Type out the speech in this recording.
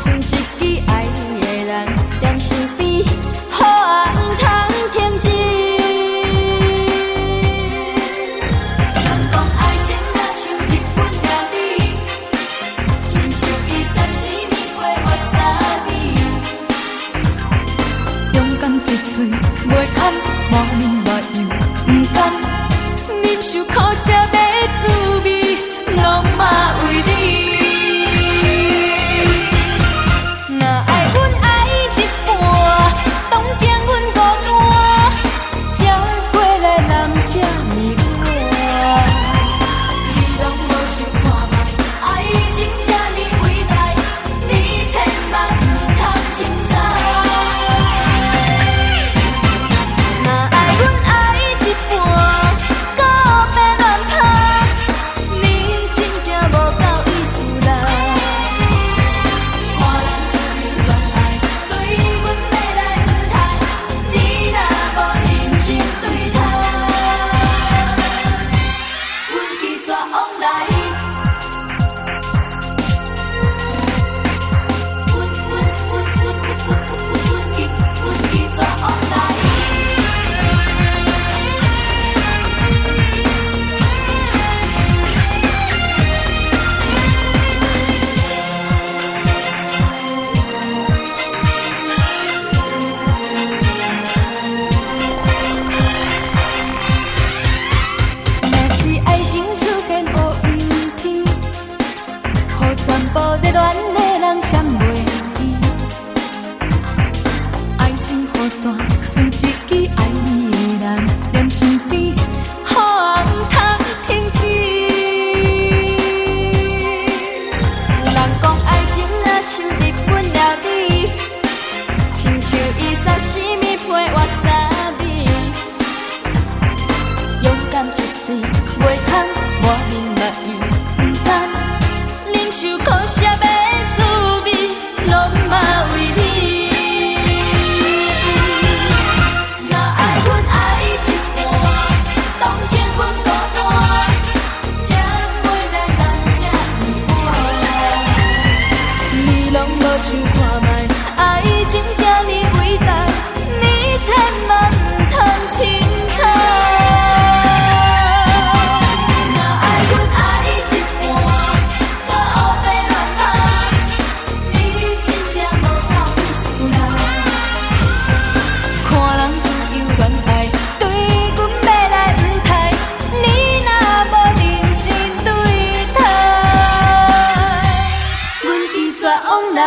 剩一支爱你的人踮身边，好啊毋通停止。人讲爱情若像日本料理，亲像伊34年陪我3年，勇敢一嘴袂堪，满面热油毋甘，忍受苦涩的滋味，拢嘛为你。若爱阮爱一半，当情阮孤单，才会过来人这呢晏。你拢无想看卖，爱情这呢伟大，你千万毋通轻踩。若爱阮爱一半，搁别乱拍，你真正无够意思啦。看人自由恋爱，对阮要来舞台，你若无认真对待，阮记绝往来。阮记绝往来。若是爱情出现乌阴天，予全部热恋的人闪袂记。爱情雨伞，剩一支爱你的人踮身边，好啊毋通停止。人讲爱情若像日本料理，亲像伊34年陪我3年，勇敢一嘴袂空，满面热油毋甘，忍受苦涩的滋味，拢嘛为你。若爱阮爱一半，当情阮孤单，才袂来人这呢晏。你拢无想看卖，爱情这呢伟大，你千万毋通轻踩。若爱阮爱一半，搁黑白乱拍，你真正无够意思啦。看人自由恋爱，对阮要来舞台，你若无认真对待，阮拒绝往来。